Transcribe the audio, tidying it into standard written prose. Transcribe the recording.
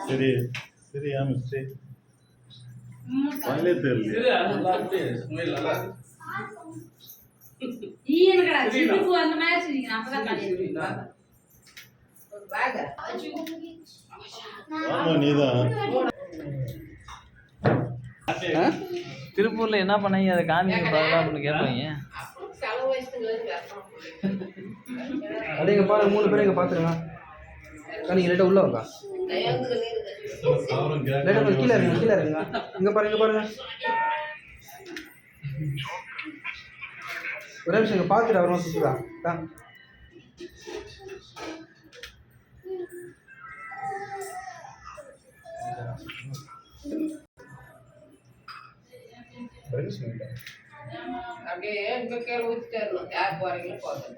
சரி சரி ஆமிச்சு வாயிலே தெரியல அந்த மாதிரி ஆமா நீதான் திருப்பூர்ல என்ன பண்ணீங்க அதை காமிங்க பார்க்கலாம்னு கேட்பீங்க. அதே இங்க பாருங்க 3 பேரும் இங்க பாத்துருங்க. நீங்க லேட்டா உள்ள வாங்க. லேட்டா கீழ இருங்க. இங்க பாருங்க. ஒரு நிமிஷம் இங்க பாத்துட்டு வரணும் சுத்துதா. அப்படியே இங்க கீழே ஊத்திட்டே இருக்கணும். யார் போறீங்களோ போதும்.